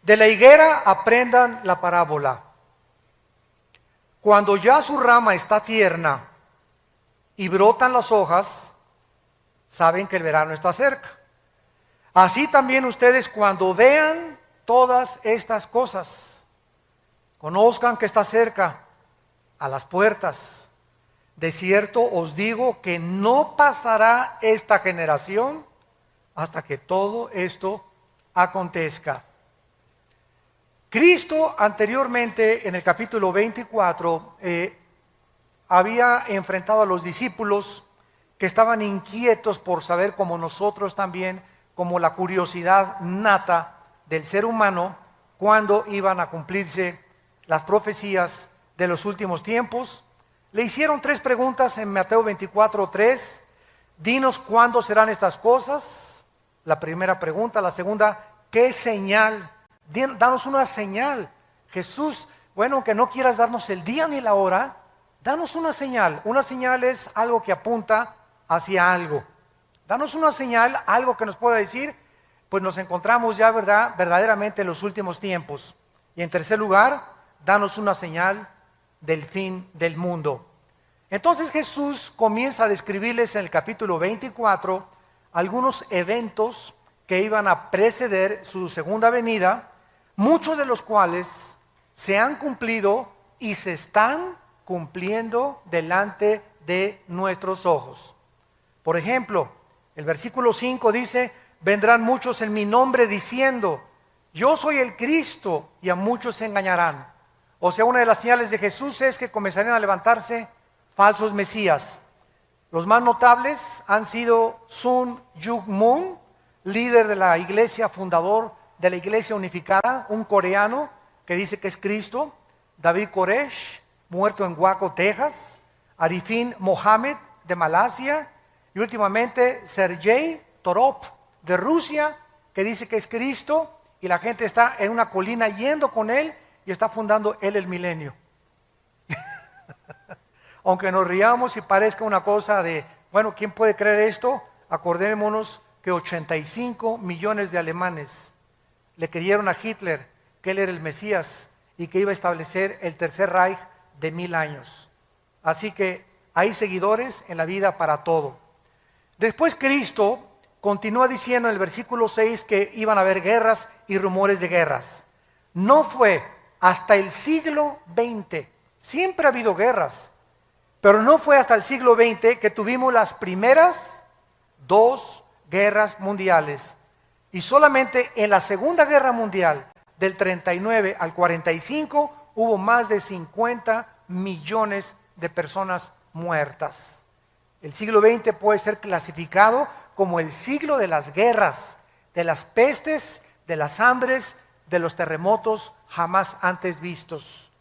De la higuera aprendan la parábola. Cuando ya su rama está tierna y brotan las hojas, saben que el verano está cerca. Así también ustedes, cuando vean todas estas cosas, conozcan que está cerca, a las puertas. De cierto os digo que no pasará esta generación hasta que todo esto acontezca. Cristo anteriormente, en el capítulo 24, había enfrentado a los discípulos que estaban inquietos por saber, como nosotros también, como la curiosidad nata del ser humano, cuándo iban a cumplirse las profecías de los últimos tiempos. Le hicieron 3 preguntas en Mateo 24:3. Dinos cuándo serán estas cosas. La primera pregunta. La segunda, ¿qué señal? Danos una señal. Jesús, bueno, aunque no quieras darnos el día ni la hora, danos una señal. Una señal es algo que apunta hacia algo. Danos una señal, algo que nos pueda decir, pues nos encontramos ya, ¿verdad?, verdaderamente en los últimos tiempos. Y en tercer lugar, danos una señal del fin del mundo. Entonces Jesús comienza a describirles en el capítulo 24 algunos eventos que iban a preceder su segunda venida, muchos de los cuales se han cumplido y se están cumpliendo delante de nuestros ojos. Por ejemplo, el versículo 5 dice: vendrán muchos en mi nombre diciendo, yo soy el Cristo, y a muchos se engañarán. O sea, una de las señales de Jesús es que comenzarían a levantarse falsos mesías. Los más notables han sido Sun Myung Moon, líder de la iglesia, fundador de la iglesia unificada, un coreano que dice que es Cristo; David Koresh, muerto en Waco, Texas; Arifin Mohammed de Malasia; y últimamente Sergei Torop de Rusia, que dice que es Cristo, y la gente está en una colina yendo con él y está fundando él el milenio. Aunque nos riamos y parezca una cosa de, bueno, ¿quién puede creer esto? Acordémonos que 85 millones de alemanes le creyeron a Hitler que él era el Mesías y que iba a establecer el tercer Reich de 1000 años. Así que hay seguidores en la vida para todo. Después Cristo continúa diciendo en el versículo 6 que iban a haber guerras y rumores de guerras. No fue hasta el siglo XX, siempre ha habido guerras, pero no fue hasta el siglo XX que tuvimos las primeras 2 guerras mundiales. Y solamente en la Segunda Guerra Mundial, del 39 al 45, hubo más de 50 millones de personas muertas. El siglo XX puede ser clasificado como el siglo de las guerras, de las pestes, de las hambres, de los terremotos jamás antes vistos.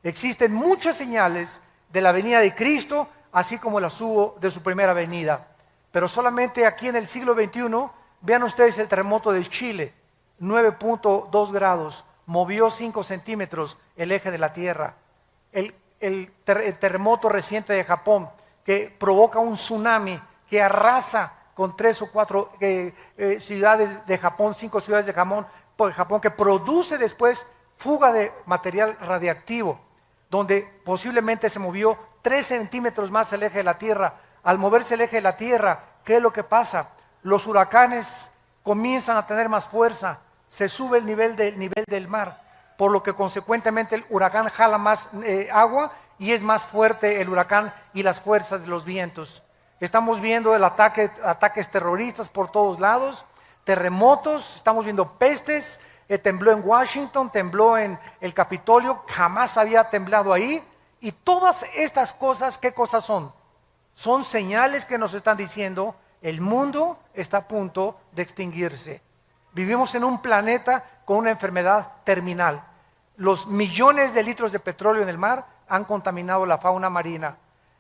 Existen muchas señales de la venida de Cristo, así como las hubo de su primera venida. Pero solamente aquí en el siglo XXI, vean ustedes el terremoto de Chile, 9.2 grados, movió 5 centímetros el eje de la Tierra. El terremoto reciente de Japón, que provoca un tsunami que arrasa con 3 o 4 ciudades de Japón, 5 ciudades de Japón, que produce después fuga de material radiactivo, donde posiblemente se movió 3 centímetros más el eje de la Tierra. Al moverse el eje de la Tierra, ¿qué es lo que pasa? Los huracanes comienzan a tener más fuerza, se sube el nivel del mar, por lo que consecuentemente el huracán jala más agua y es más fuerte el huracán y las fuerzas de los vientos. Estamos viendo ataques terroristas por todos lados, terremotos, estamos viendo pestes, tembló en Washington, tembló en el Capitolio, jamás había temblado ahí. Y todas estas cosas, ¿qué cosas son? Son señales que nos están diciendo el mundo está a punto de extinguirse. Vivimos en un planeta con una enfermedad terminal. Los millones de litros de petróleo en el mar han contaminado la fauna marina.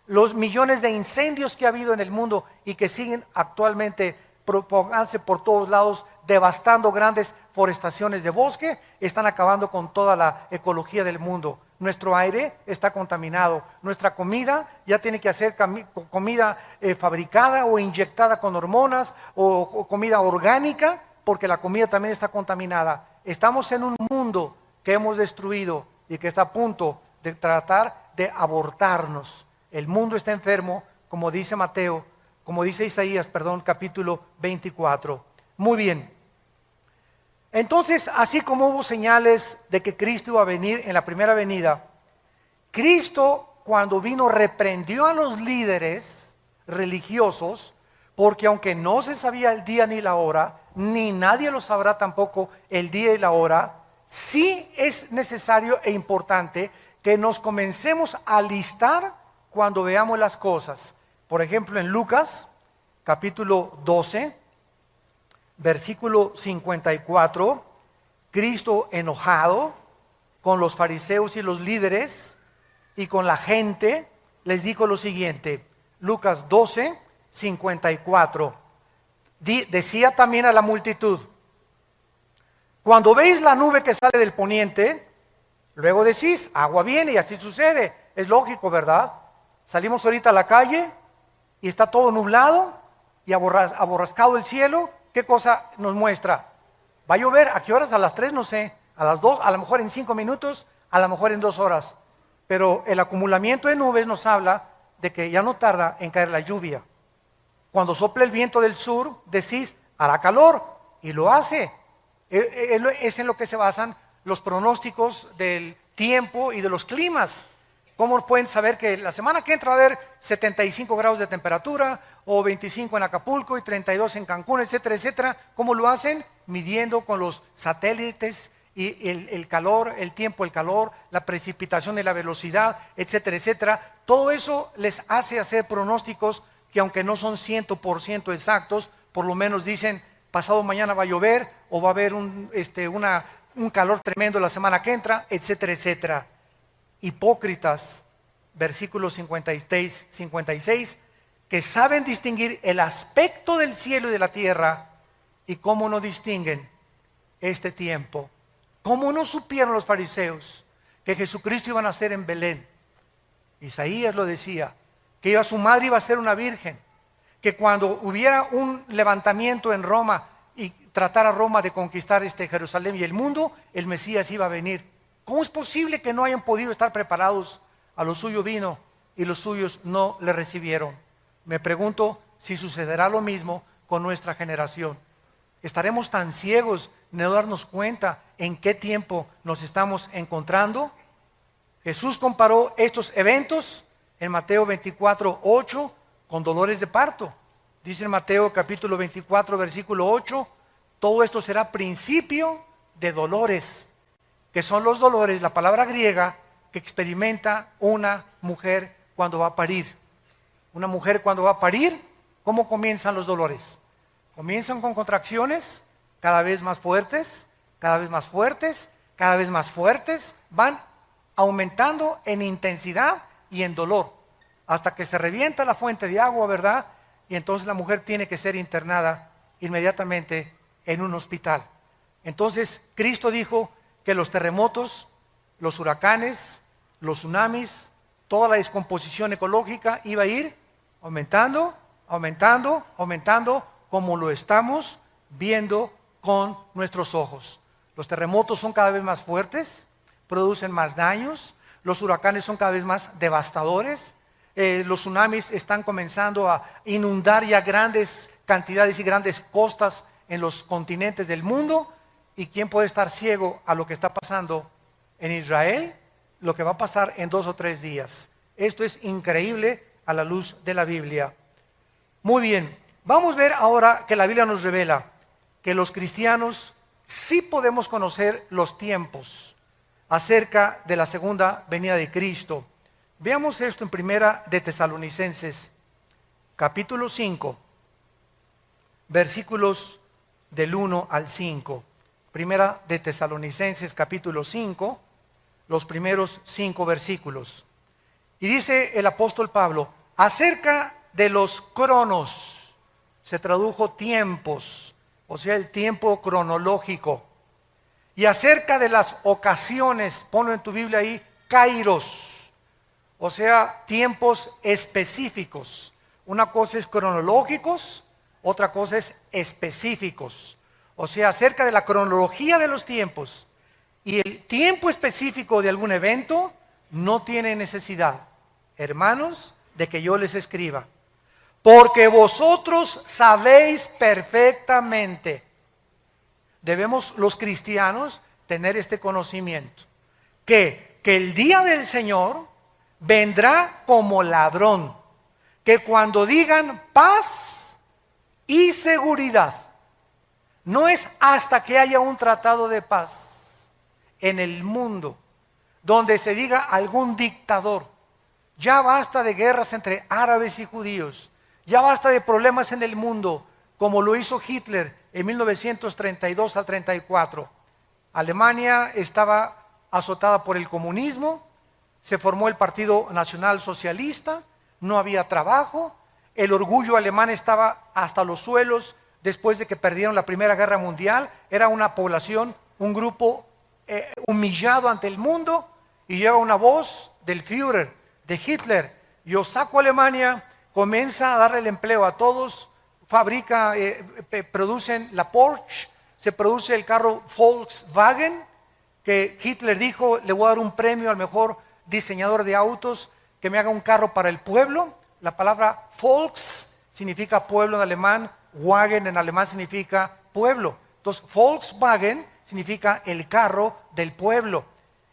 Los millones de incendios que ha habido en el mundo y que siguen actualmente propagándose por todos lados, devastando grandes forestaciones de bosque, están acabando con toda la ecología del mundo. Nuestro aire está contaminado, nuestra comida ya tiene que hacer comida fabricada o inyectada con hormonas o comida orgánica, porque la comida también está contaminada. Estamos en un mundo que hemos destruido y que está a punto de tratar de abortarnos. El mundo está enfermo, como dice Isaías, capítulo 24. Muy bien. Entonces, así como hubo señales de que Cristo iba a venir en la primera venida, Cristo, cuando vino, reprendió a los líderes religiosos, porque aunque no se sabía el día ni la hora, ni nadie lo sabrá tampoco el día y la hora, sí es necesario e importante que nos comencemos a alistar cuando veamos las cosas. Por ejemplo, en Lucas, capítulo 12, versículo 54, Cristo enojado con los fariseos y los líderes y con la gente, les dijo lo siguiente. Lucas 12, 54. Decía también a la multitud: cuando veis la nube que sale del poniente, luego decís, agua viene, y así sucede. Es lógico, ¿verdad? Salimos ahorita a la calle y está todo nublado y aborrascado el cielo. ¿Qué cosa nos muestra? ¿Va a llover? ¿A qué horas? A las 3, no sé. A las 2, a lo mejor en 5 minutos, a lo mejor en 2 horas. Pero el acumulamiento de nubes nos habla de que ya no tarda en caer la lluvia. Cuando sopla el viento del sur, decís, hará calor, y lo hace. Es en lo que se basan los pronósticos del tiempo y de los climas. ¿Cómo pueden saber que la semana que entra va a haber 75 grados de temperatura, o 25 en Acapulco y 32 en Cancún, etcétera, etcétera? ¿Cómo lo hacen? Midiendo con los satélites y el calor, el tiempo, el calor, la precipitación y la velocidad, etcétera, etcétera. Todo eso les hace hacer pronósticos que, aunque no son 100% exactos, por lo menos dicen, pasado mañana va a llover, o va a haber un calor tremendo la semana que entra, etcétera, etcétera. Hipócritas, versículo 56, que saben distinguir el aspecto del cielo y de la tierra, y cómo no distinguen este tiempo. ¿Cómo no supieron los fariseos que Jesucristo iba a nacer en Belén? Isaías lo decía, que su madre iba a ser una virgen, que cuando hubiera un levantamiento en Roma y tratara Roma de conquistar Jerusalén y el mundo, el Mesías iba a venir. ¿Cómo es posible que no hayan podido estar preparados? A lo suyo vino y los suyos no le recibieron. Me pregunto si sucederá lo mismo con nuestra generación. ¿Estaremos tan ciegos de no darnos cuenta en qué tiempo nos estamos encontrando? Jesús comparó estos eventos en Mateo 24, 8 con dolores de parto. Dice en Mateo capítulo 24, versículo 8, todo esto será principio de dolores, que son los dolores, la palabra griega que experimenta una mujer cuando va a parir. Una mujer cuando va a parir, ¿cómo comienzan los dolores? Comienzan con contracciones cada vez más fuertes, cada vez más fuertes, cada vez más fuertes, van aumentando en intensidad y en dolor, hasta que se revienta la fuente de agua, ¿verdad? Y entonces la mujer tiene que ser internada inmediatamente en un hospital. Entonces Cristo dijo que los terremotos, los huracanes, los tsunamis, toda la descomposición ecológica iba a ir aumentando, aumentando, aumentando, como lo estamos viendo con nuestros ojos. Los terremotos son cada vez más fuertes, producen más daños, los huracanes son cada vez más devastadores, los tsunamis están comenzando a inundar ya grandes cantidades y grandes costas en los continentes del mundo. ¿Y quién puede estar ciego a lo que está pasando en Israel? Lo que va a pasar en 2 o 3 días. Esto es increíble a la luz de la Biblia. Muy bien, vamos a ver ahora que la Biblia nos revela que los cristianos sí podemos conocer los tiempos acerca de la segunda venida de Cristo. Veamos esto en Primera de Tesalonicenses, capítulo 5, versículos del 1 al 5. Primera de Tesalonicenses, capítulo 5, los primeros 5 versículos. Y dice el apóstol Pablo, acerca de los cronos, se tradujo tiempos, o sea, el tiempo cronológico. Y acerca de las ocasiones, ponlo en tu Biblia ahí, kairos, o sea, tiempos específicos. Una cosa es cronológicos, otra cosa es específicos. O sea, acerca de la cronología de los tiempos y el tiempo específico de algún evento, no tiene necesidad, hermanos, de que yo les escriba. Porque vosotros sabéis perfectamente. Debemos los cristianos tener este conocimiento. Que el día del Señor vendrá como ladrón. Que cuando digan paz y seguridad, no es hasta que haya un tratado de paz en el mundo, donde se diga algún dictador, ya basta de guerras entre árabes y judíos, ya basta de problemas en el mundo, como lo hizo Hitler en 1932 al 34. Alemania estaba azotada por el comunismo, se formó el Partido Nacional Socialista, no había trabajo, el orgullo alemán estaba hasta los suelos después de que perdieron la Primera Guerra Mundial, era una población, un grupo humillado ante el mundo, y llega una voz del Führer, de Hitler: yo saco a Alemania, comienza a darle el empleo a todos, fabrica, producen la Porsche, se produce el carro Volkswagen, que Hitler dijo: le voy a dar un premio al mejor diseñador de autos que me haga un carro para el pueblo. La palabra Volks significa pueblo en alemán, Wagen en alemán significa pueblo. Entonces Volkswagen significa el carro del pueblo.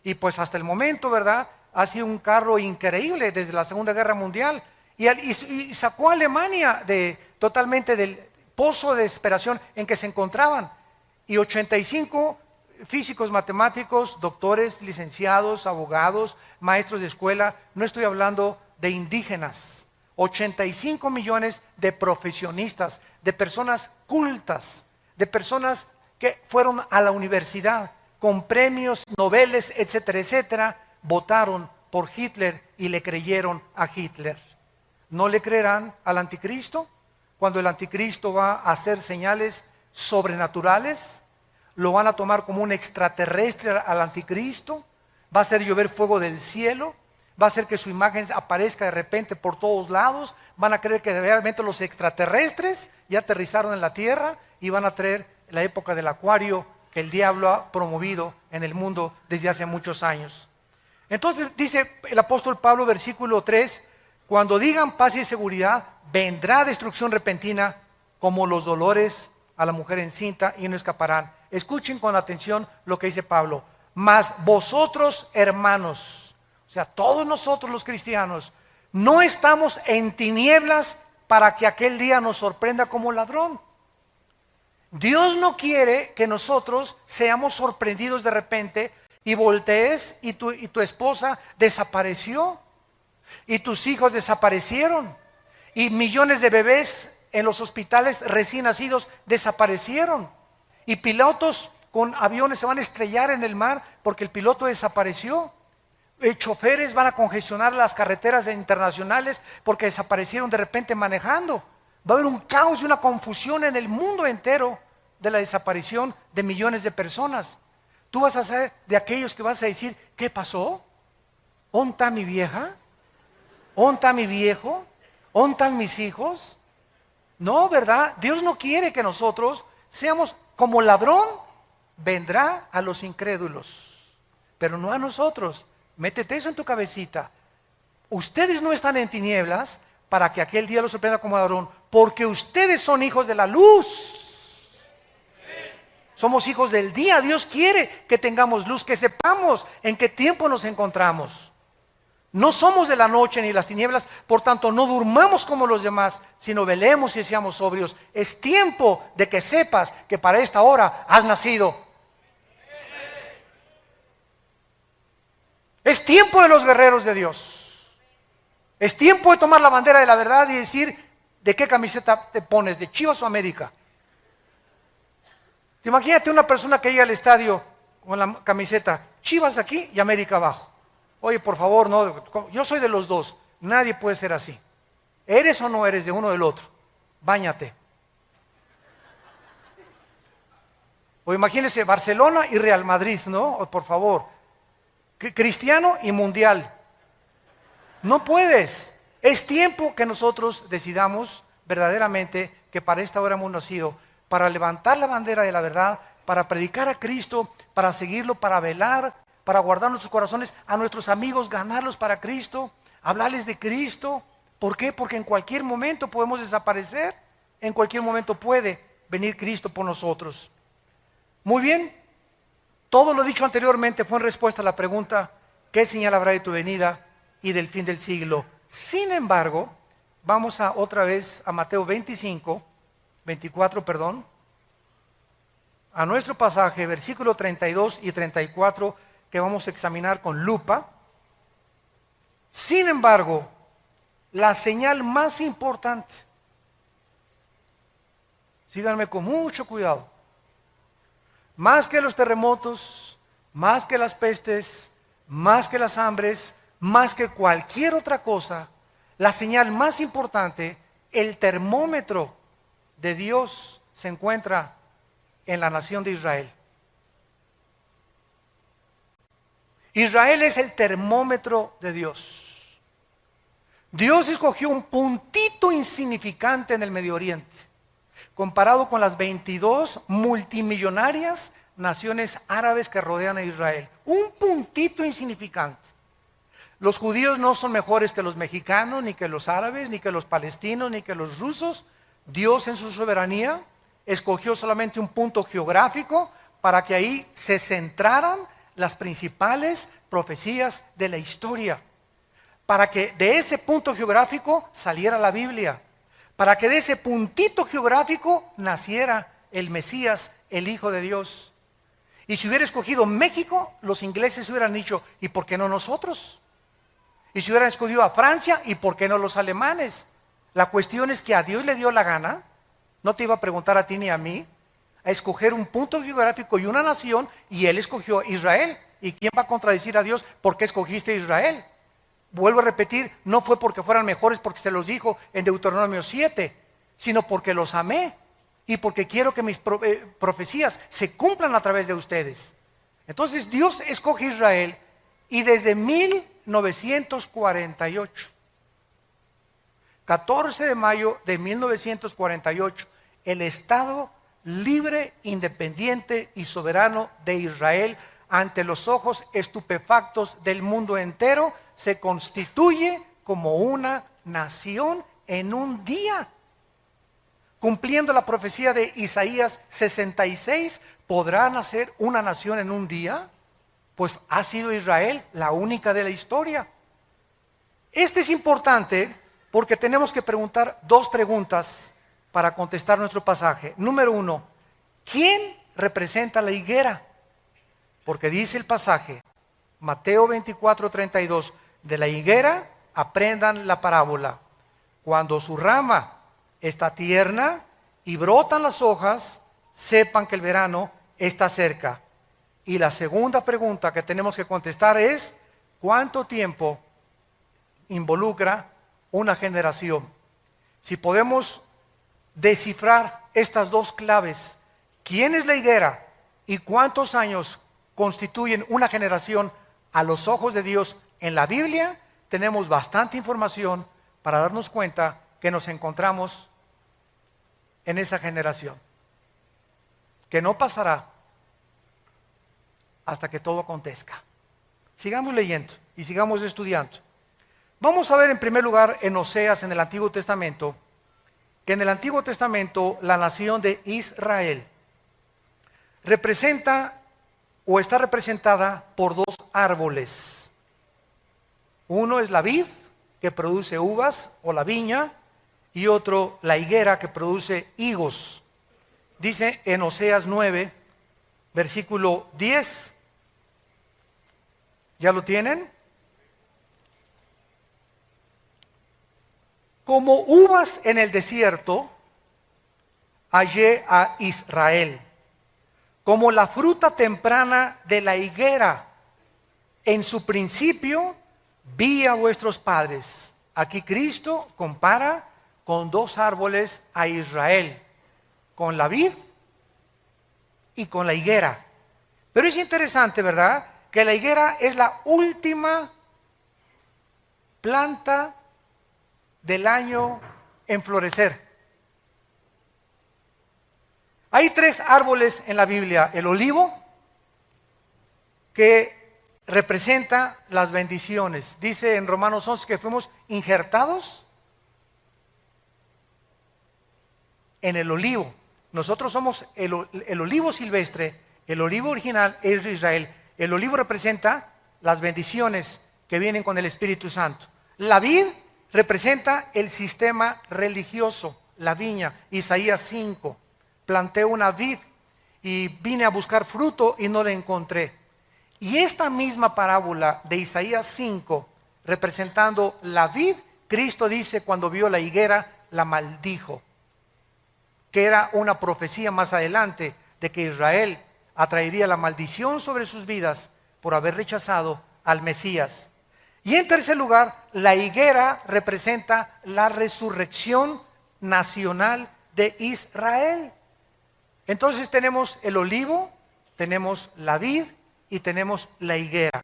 Y pues hasta el momento, ¿verdad?, ha sido un carro increíble desde la Segunda Guerra Mundial. Y sacó a Alemania totalmente del pozo de desesperación en que se encontraban. Y 85 físicos, matemáticos, doctores, licenciados, abogados, maestros de escuela, no estoy hablando de indígenas, 85 millones de profesionistas, de personas cultas, de personas que fueron a la universidad con premios, noveles, etcétera, etcétera, votaron por Hitler y le creyeron a Hitler. ¿No le creerán al anticristo? Cuando el anticristo va a hacer señales sobrenaturales, lo van a tomar como un extraterrestre al anticristo, va a hacer llover fuego del cielo, va a hacer que su imagen aparezca de repente por todos lados, van a creer que realmente los extraterrestres ya aterrizaron en la tierra y van a traer la época del acuario que el diablo ha promovido en el mundo desde hace muchos años. Entonces dice el apóstol Pablo, versículo 3, cuando digan paz y seguridad, vendrá destrucción repentina como los dolores a la mujer encinta y no escaparán. Escuchen con atención lo que dice Pablo. Mas vosotros, hermanos, o sea, todos nosotros los cristianos, no estamos en tinieblas para que aquel día nos sorprenda como ladrón. Dios no quiere que nosotros seamos sorprendidos de repente y voltees y tu esposa desapareció y tus hijos desaparecieron y millones de bebés en los hospitales recién nacidos desaparecieron y pilotos con aviones se van a estrellar en el mar porque el piloto desapareció. Choferes van a congestionar las carreteras internacionales porque desaparecieron de repente manejando. Va a haber un caos y una confusión en el mundo entero de la desaparición de millones de personas. Tú vas a ser de aquellos que vas a decir: ¿qué pasó? ¿Dónde está mi vieja? ¿Dónde está mi viejo? ¿Dónde están mis hijos? No, ¿verdad? Dios no quiere que nosotros seamos como ladrón. Vendrá a los incrédulos, pero no a nosotros. Métete eso en tu cabecita. Ustedes no están en tinieblas para que aquel día los sorprenda como ladrón, porque ustedes son hijos de la luz. Somos hijos del día. Dios quiere que tengamos luz, que sepamos en qué tiempo nos encontramos. No somos de la noche ni las tinieblas, por tanto no durmamos como los demás, sino velemos y seamos sobrios. Es tiempo de que sepas que para esta hora has nacido. Es tiempo de los guerreros de Dios. Es tiempo de tomar la bandera de la verdad y decir: ¿de qué camiseta te pones? ¿De Chivas o América? Imagínate una persona que llega al estadio con la camiseta Chivas aquí y América abajo. Oye, por favor, no, yo soy de los dos. Nadie puede ser así. ¿Eres o no eres de uno o del otro? Báñate. O imagínese Barcelona y Real Madrid, ¿no? Por favor. Cristiano y mundial. No puedes. Es tiempo que nosotros decidamos verdaderamente que para esta hora hemos nacido, para levantar la bandera de la verdad, para predicar a Cristo, para seguirlo, para velar, para guardar nuestros corazones, a nuestros amigos, ganarlos para Cristo, hablarles de Cristo. ¿Por qué? Porque en cualquier momento podemos desaparecer, en cualquier momento puede venir Cristo por nosotros. Muy bien, todo lo dicho anteriormente fue en respuesta a la pregunta, ¿qué señal habrá de tu venida y del fin del siglo? Sin embargo, vamos otra vez a Mateo 24, a nuestro pasaje, versículo 32 y 34, que vamos a examinar con lupa. Sin embargo, la señal más importante, síganme con mucho cuidado, más que los terremotos, más que las pestes, más que las hambres, más que cualquier otra cosa, la señal más importante, el termómetro de Dios se encuentra en la nación de Israel. Israel es el termómetro de Dios. Dios escogió un puntito insignificante en el Medio Oriente, comparado con las 22 multimillonarias naciones árabes que rodean a Israel. Un puntito insignificante. Los judíos no son mejores que los mexicanos, ni que los árabes, ni que los palestinos, ni que los rusos. Dios en su soberanía escogió solamente un punto geográfico para que ahí se centraran las principales profecías de la historia. Para que de ese punto geográfico saliera la Biblia. Para que de ese puntito geográfico naciera el Mesías, el Hijo de Dios. Y si hubiera escogido México, los ingleses hubieran dicho, ¿y por qué no nosotros? Y si hubieran escogido a Francia, ¿y por qué no los alemanes? La cuestión es que a Dios le dio la gana, no te iba a preguntar a ti ni a mí, a escoger un punto geográfico y una nación, y Él escogió Israel. ¿Y quién va a contradecir a Dios? ¿Por qué escogiste a Israel? Vuelvo a repetir, no fue porque fueran mejores porque se los dijo en Deuteronomio 7, sino porque los amé y porque quiero que mis profecías se cumplan a través de ustedes. Entonces Dios escoge a Israel y desde 1948, 14 de mayo de 1948, el Estado libre, independiente y soberano de Israel, ante los ojos estupefactos del mundo entero, se constituye como una nación en un día. Cumpliendo la profecía de Isaías 66, ¿podrá nacer una nación en un día? Pues ha sido Israel la única de la historia. Este es importante porque tenemos que preguntar dos preguntas para contestar nuestro pasaje. Número uno, ¿quién representa la higuera? Porque dice el pasaje, Mateo 24:32, de la higuera aprendan la parábola. Cuando su rama está tierna y brotan las hojas, sepan que el verano está cerca. Y la segunda pregunta que tenemos que contestar es, ¿cuánto tiempo involucra una generación? Si podemos descifrar estas dos claves, ¿quién es la higuera y cuántos años constituyen una generación a los ojos de Dios en la Biblia? Tenemos bastante información para darnos cuenta que nos encontramos en esa generación, que no pasará hasta que todo acontezca. Sigamos leyendo y sigamos estudiando. Vamos a ver en primer lugar en Oseas, en el Antiguo Testamento, que en el Antiguo Testamento la nación de Israel representa o está representada por dos árboles. Uno es la vid, que produce uvas, o la viña, y otro la higuera, que produce higos. Dice en Oseas 9, versículo 10, ¿ya lo tienen? Como uvas en el desierto, hallé a Israel, como la fruta temprana de la higuera. En su principio vi a vuestros padres. Aquí Cristo compara con dos árboles a Israel, con la vid y con la higuera. Pero es interesante, ¿verdad?, que la higuera es la última planta del año en florecer. Hay 3 árboles en la Biblia. El olivo, que representa las bendiciones. Dice en Romanos 11 que fuimos injertados en el olivo. Nosotros somos el olivo silvestre, el olivo original es de Israel. El olivo representa las bendiciones que vienen con el Espíritu Santo. La vid representa el sistema religioso, la viña. Isaías 5, planté una vid y vine a buscar fruto y no la encontré. Y esta misma parábola de Isaías 5, representando la vid, Cristo dice cuando vio la higuera, la maldijo. Que era una profecía más adelante de que Israel atraería la maldición sobre sus vidas por haber rechazado al Mesías. Y en tercer lugar, la higuera representa la resurrección nacional de Israel. Entonces tenemos el olivo, tenemos la vid y tenemos la higuera.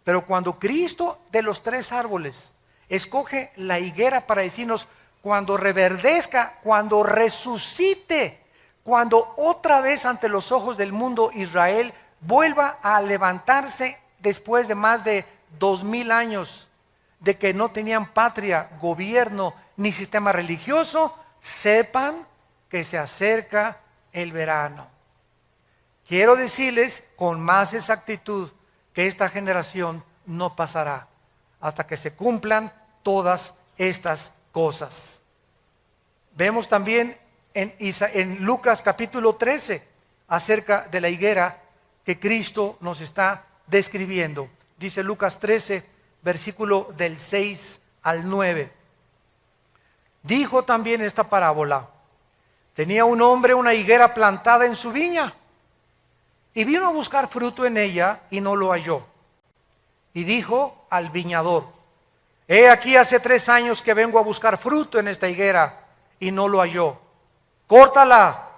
Pero cuando Cristo de los 3 árboles escoge la higuera para decirnos cuando reverdezca, cuando resucite, cuando otra vez ante los ojos del mundo Israel vuelva a levantarse después de más de 2000 años de que no tenían patria, gobierno ni sistema religioso, sepan que se acerca el verano. Quiero decirles con más exactitud que esta generación no pasará hasta que se cumplan todas estas cosas. Vemos también en Lucas capítulo 13 acerca de la higuera que Cristo nos está describiendo. Dice Lucas 13, versículo del 6 al 9. Dijo también esta parábola: tenía un hombre una higuera plantada en su viña y vino a buscar fruto en ella y no lo halló. Y dijo al viñador: he aquí hace 3 años que vengo a buscar fruto en esta higuera y no lo halló. Córtala.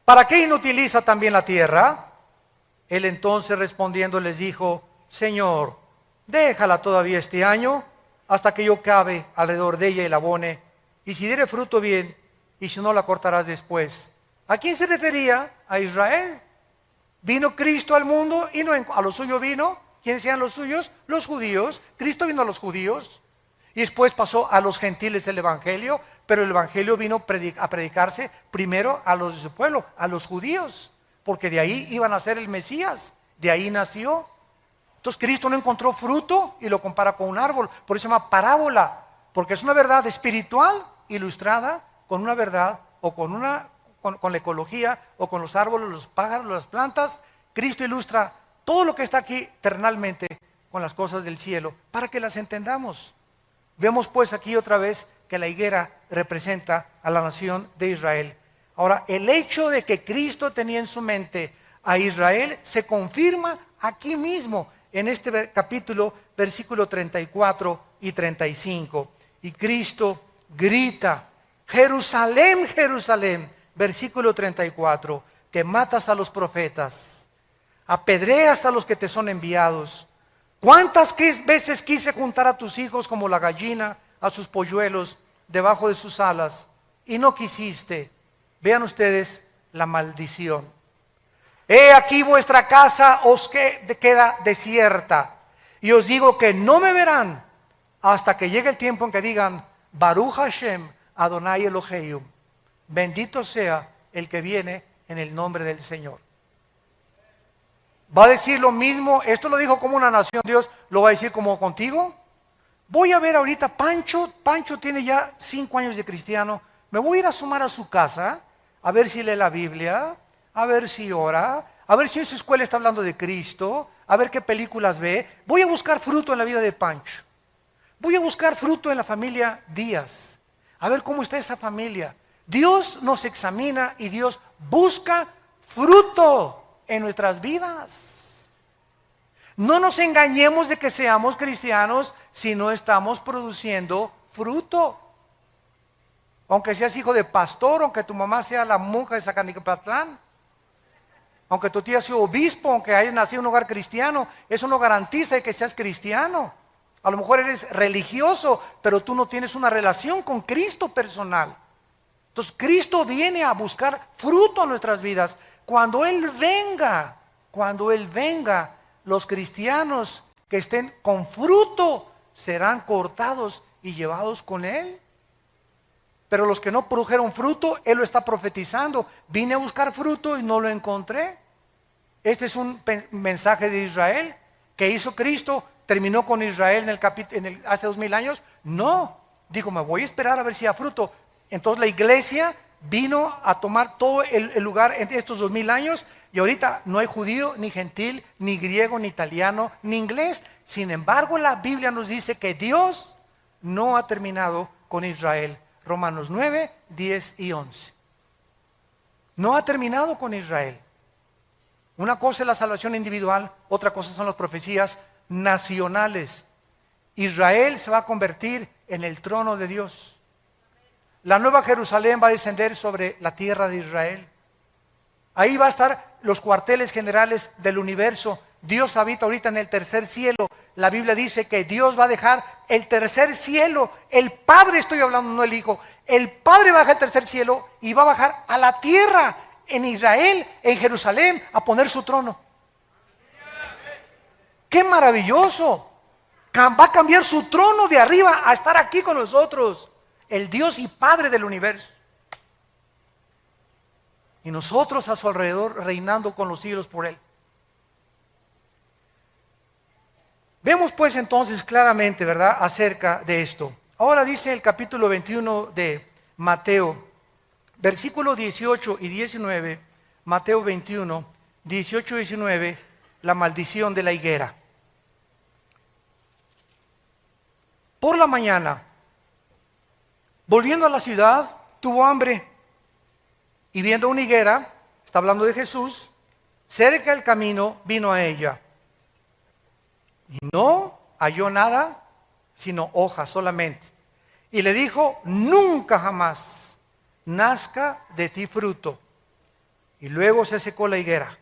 ¿Para qué inutiliza también la tierra? Él entonces respondiendo les dijo: Señor, déjala todavía este año hasta que yo cabe alrededor de ella y la abone, y si diere fruto bien, y si no la cortarás después. ¿A quién se refería? A Israel. Vino Cristo al mundo y no a lo suyo vino. ¿Quiénes eran los suyos? Los judíos. Cristo vino a los judíos y después pasó a los gentiles el evangelio, pero el evangelio vino a predicarse primero a los de su pueblo, a los judíos, porque de ahí iban a ser el Mesías, de ahí nació. Entonces Cristo no encontró fruto y lo compara con un árbol, por eso se llama parábola, porque es una verdad espiritual ilustrada con una verdad o con la ecología o con los árboles, los pájaros, las plantas. Cristo ilustra todo lo que está aquí terrenalmente con las cosas del cielo para que las entendamos. Vemos pues aquí otra vez que la higuera representa a la nación de Israel. Ahora, el hecho de que Cristo tenía en su mente a Israel se confirma aquí mismo en este capítulo, versículo 34 y 35. Y Cristo grita: Jerusalén, Jerusalén, versículo 34, que matas a los profetas, apedreas a los que te son enviados. ¿Cuántas veces quise juntar a tus hijos como la gallina a sus polluelos debajo de sus alas y no quisiste? Vean ustedes la maldición. He aquí vuestra casa os queda desierta, y os digo que no me verán hasta que llegue el tiempo en que digan: Baruch Hashem Adonai Elohim, bendito sea el que viene en el nombre del Señor. ¿Va a decir lo mismo? Esto lo dijo como una nación, Dios lo va a decir como contigo. Voy a ver ahorita, Pancho tiene ya 5 años de cristiano, me voy a ir a asomar a su casa, a ver si lee la Biblia, a ver si ora, a ver si en su escuela está hablando de Cristo, a ver qué películas ve. Voy a buscar fruto en la vida de Pancho. Voy a buscar fruto en la familia Díaz, a ver cómo está esa familia. Dios nos examina y Dios busca fruto en nuestras vidas. No nos engañemos de que seamos cristianos si no estamos produciendo fruto. Aunque seas hijo de pastor, aunque tu mamá sea la monja de Zacanicapatlán, aunque tu tía sea obispo, aunque hayas nacido en un hogar cristiano, eso no garantiza que seas cristiano. A lo mejor eres religioso, pero tú no tienes una relación con Cristo personal. Entonces Cristo viene a buscar fruto en nuestras vidas. Cuando Él venga, los cristianos que estén con fruto serán cortados y llevados con Él. Pero los que no produjeron fruto, Él lo está profetizando. Vine a buscar fruto y no lo encontré. Este es un mensaje de Israel que hizo Cristo. ¿Terminó con Israel hace 2000 años? No, dijo, me voy a esperar a ver si da fruto. Entonces la iglesia vino a tomar todo el lugar en estos 2000 años y ahorita no hay judío, ni gentil, ni griego, ni italiano, ni inglés. Sin embargo, la Biblia nos dice que Dios no ha terminado con Israel. Romanos 9, 10 y 11. No ha terminado con Israel. Una cosa es la salvación individual, otra cosa son las profecías nacionales. Israel se va a convertir en el trono de Dios. La nueva Jerusalén va a descender sobre la tierra de Israel. Ahí va a estar los cuarteles generales del universo. Dios habita ahorita en el tercer cielo. La Biblia dice que Dios va a dejar el tercer cielo. El Padre, estoy hablando, no el Hijo. El Padre va a dejar el tercer cielo y va a bajar a la tierra, en Israel, en Jerusalén, a poner su trono. ¡Qué maravilloso! Va a cambiar su trono de arriba a estar aquí con nosotros. El Dios y Padre del universo. Y nosotros a su alrededor reinando con los siglos por Él. Vemos pues entonces claramente, ¿verdad?, acerca de esto. Ahora dice el capítulo 21 de Mateo, versículos 18 y 19, Mateo 21, 18 y 19, la maldición de la higuera. Por la mañana, volviendo a la ciudad, tuvo hambre y viendo una higuera, está hablando de Jesús, cerca del camino vino a ella. Y no halló nada, sino hojas solamente. Y le dijo, nunca jamás nazca de ti fruto. Y luego se secó la higuera.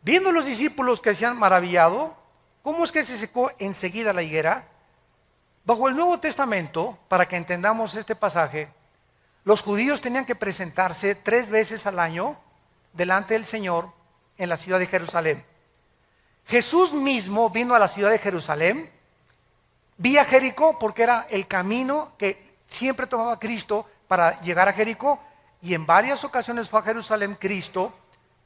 Viendo los discípulos que se han maravillado, ¿cómo es que se secó enseguida la higuera? Bajo el Nuevo Testamento, para que entendamos este pasaje, los judíos tenían que presentarse 3 veces al año delante del Señor en la ciudad de Jerusalén. Jesús mismo vino a la ciudad de Jerusalén, vía Jericó, porque era el camino que siempre tomaba Cristo para llegar a Jericó, y en varias ocasiones fue a Jerusalén Cristo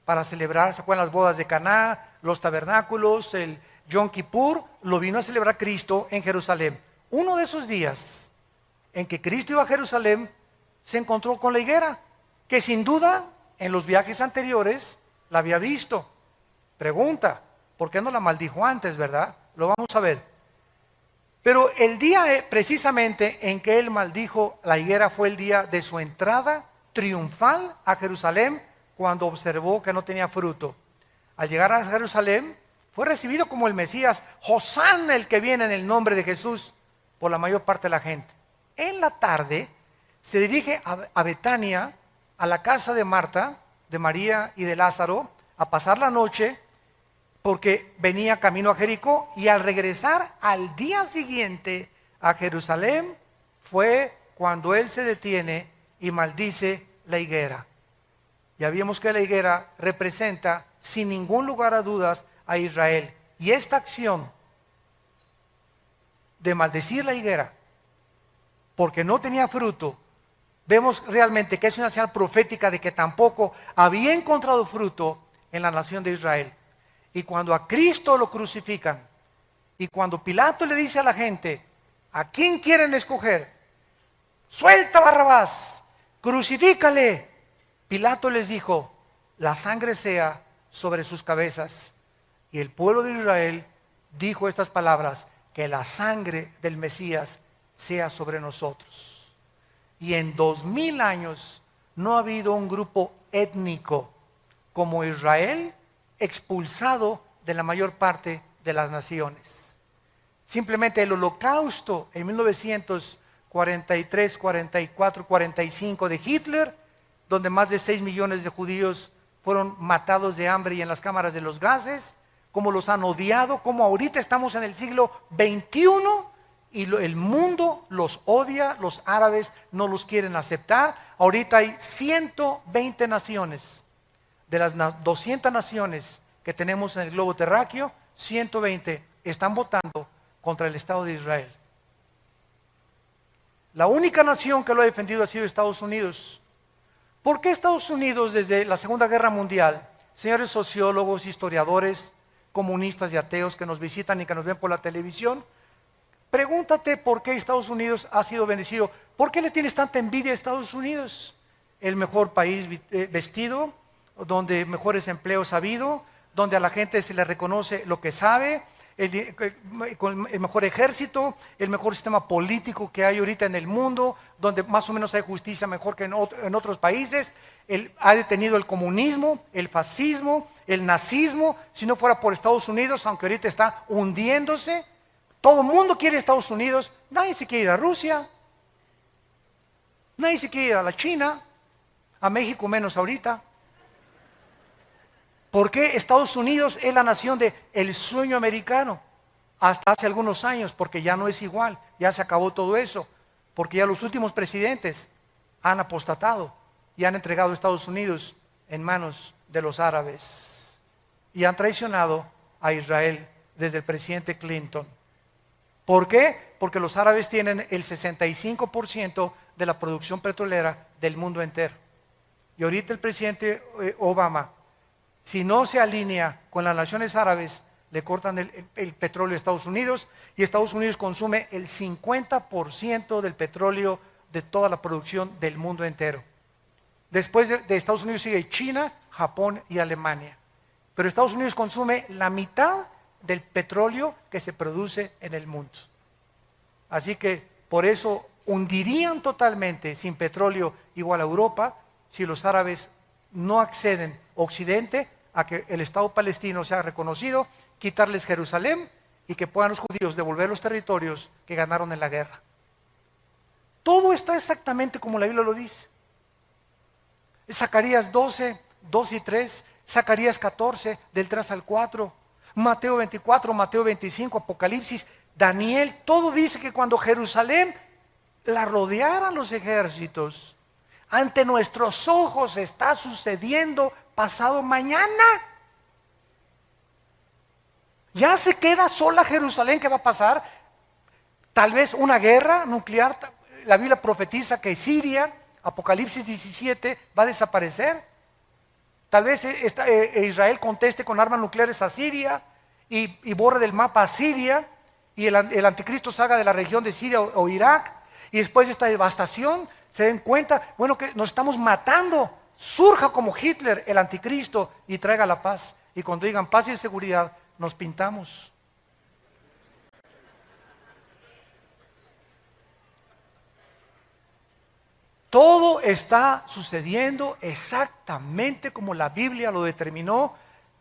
para celebrar, ¿se acuerdan las bodas de Caná, los tabernáculos, el Yom Kippur? Lo vino a celebrar Cristo en Jerusalén. Uno de esos días en que Cristo iba a Jerusalén, se encontró con la higuera, que sin duda en los viajes anteriores la había visto. Pregunta, ¿por qué no la maldijo antes, verdad? Lo vamos a ver. Pero el día precisamente en que él maldijo la higuera fue el día de su entrada triunfal a Jerusalén, cuando observó que no tenía fruto. Al llegar a Jerusalén, fue recibido como el Mesías, Hosana, el que viene en el nombre de Jesús, por la mayor parte de la gente. En la tarde se dirige a Betania, a la casa de Marta, de María y de Lázaro, a pasar la noche, porque venía camino a Jericó, y al regresar al día siguiente a Jerusalén, fue cuando él se detiene y maldice la higuera. Ya vimos que la higuera representa, sin ningún lugar a dudas, a Israel. Y esta acción de maldecir la higuera, porque no tenía fruto, vemos realmente que es una señal profética de que tampoco había encontrado fruto en la nación de Israel. Y cuando a Cristo lo crucifican, y cuando Pilato le dice a la gente, ¿a quién quieren escoger? Suelta a Barrabás, crucifícale. Pilato les dijo, la sangre sea sobre sus cabezas. Y el pueblo de Israel dijo estas palabras, que la sangre del Mesías sea sobre nosotros. Y en 2000 años no ha habido un grupo étnico como Israel expulsado de la mayor parte de las naciones. Simplemente el holocausto en 1943, 44, 45 de Hitler, donde más de 6 millones de judíos fueron matados de hambre y en las cámaras de los gases, cómo los han odiado, cómo ahorita estamos en el siglo XXI y el mundo los odia, los árabes no los quieren aceptar. Ahorita hay 120 naciones, de las 200 naciones que tenemos en el globo terráqueo, 120 están votando contra el Estado de Israel. La única nación que lo ha defendido ha sido Estados Unidos. ¿Por qué Estados Unidos desde la Segunda Guerra Mundial? Señores sociólogos, historiadores, comunistas y ateos que nos visitan y que nos ven por la televisión, pregúntate por qué Estados Unidos ha sido bendecido. ¿Por qué le tienes tanta envidia a Estados Unidos? El mejor país vestido, donde mejores empleos ha habido, donde a la gente se le reconoce lo que sabe, con el mejor ejército, el mejor sistema político que hay ahorita en el mundo, donde más o menos hay justicia mejor que en otros países. Ha detenido el comunismo, el fascismo, el nazismo. Si no fuera por Estados Unidos, aunque ahorita está hundiéndose, todo el mundo quiere Estados Unidos. Nadie se quiere ir a Rusia, nadie se quiere ir a la China, a México menos ahorita. ¿Por qué Estados Unidos es la nación del sueño americano? Hasta hace algunos años, porque ya no es igual, ya se acabó todo eso, porque ya los últimos presidentes han apostatado y han entregado a Estados Unidos en manos de los árabes y han traicionado a Israel desde el presidente Clinton. ¿Por qué? Porque los árabes tienen el 65% de la producción petrolera del mundo entero. Y ahorita el presidente Obama, si no se alinea con las naciones árabes, le cortan el petróleo a Estados Unidos, y Estados Unidos consume el 50% del petróleo de toda la producción del mundo entero. Después de Estados Unidos sigue China, Japón y Alemania. Pero Estados Unidos consume la mitad del petróleo que se produce en el mundo. Así que por eso hundirían totalmente sin petróleo igual a Europa si los árabes no acceden Occidente a que el Estado palestino sea reconocido, quitarles Jerusalén y que puedan los judíos devolver los territorios que ganaron en la guerra. Todo está exactamente como la Biblia lo dice. Zacarías 12, 2 y 3, Zacarías 14, del 3 al 4, Mateo 24, Mateo 25, Apocalipsis, Daniel, todo dice que cuando Jerusalén la rodearan los ejércitos, ante nuestros ojos está sucediendo pasado mañana. Ya se queda sola Jerusalén. ¿Qué va a pasar? Tal vez una guerra nuclear. La Biblia profetiza que Siria, Apocalipsis 17, va a desaparecer. Tal vez Israel conteste con armas nucleares a Siria y borre del mapa a Siria, y el anticristo salga de la región de Siria o Irak, y después de esta devastación se den cuenta, bueno, que nos estamos matando. Surja como Hitler el anticristo y traiga la paz. Y cuando digan paz y seguridad, nos pintamos. Todo está sucediendo exactamente como la Biblia lo determinó.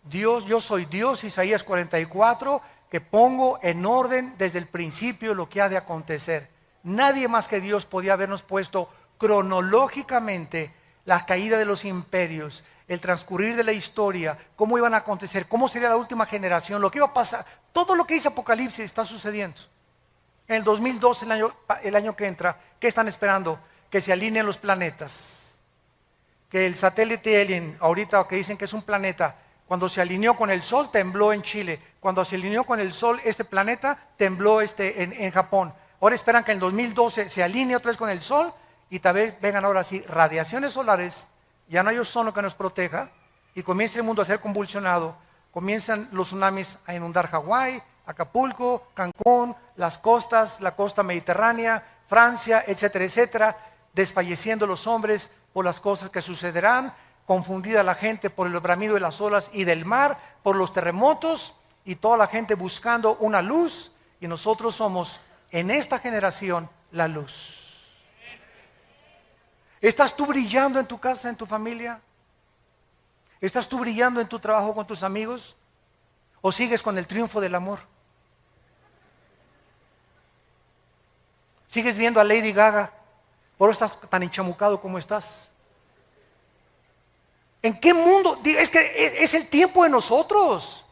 Dios, yo soy Dios, Isaías 44, que pongo en orden desde el principio lo que ha de acontecer. Nadie más que Dios podía habernos puesto cronológicamente la caída de los imperios, el transcurrir de la historia, cómo iban a acontecer, cómo sería la última generación, lo que iba a pasar. Todo lo que dice Apocalipsis está sucediendo. En el 2012, el año que entra, ¿qué están esperando? Que se alineen los planetas. Que el satélite Alien, ahorita que dicen que es un planeta, cuando se alineó con el Sol, tembló en Chile. Cuando se alineó con el Sol, este planeta, tembló en Japón. Ahora esperan que en el 2012 se alinee otra vez con el Sol, y tal vez vengan ahora sí radiaciones solares, ya no hay ozono que nos proteja, y comienza el mundo a ser convulsionado, comienzan los tsunamis a inundar Hawái, Acapulco, Cancún, las costas, la costa mediterránea, Francia, etcétera, etcétera, desfalleciendo los hombres por las cosas que sucederán, confundida la gente por el bramido de las olas y del mar, por los terremotos, y toda la gente buscando una luz, y nosotros somos en esta generación la luz. ¿Estás tú brillando en tu casa, en tu familia? ¿Estás tú brillando en tu trabajo con tus amigos? ¿O sigues con el triunfo del amor? ¿Sigues viendo a Lady Gaga? ¿Por eso estás tan enchamucado como estás? ¿En qué mundo? Es que es el tiempo de nosotros.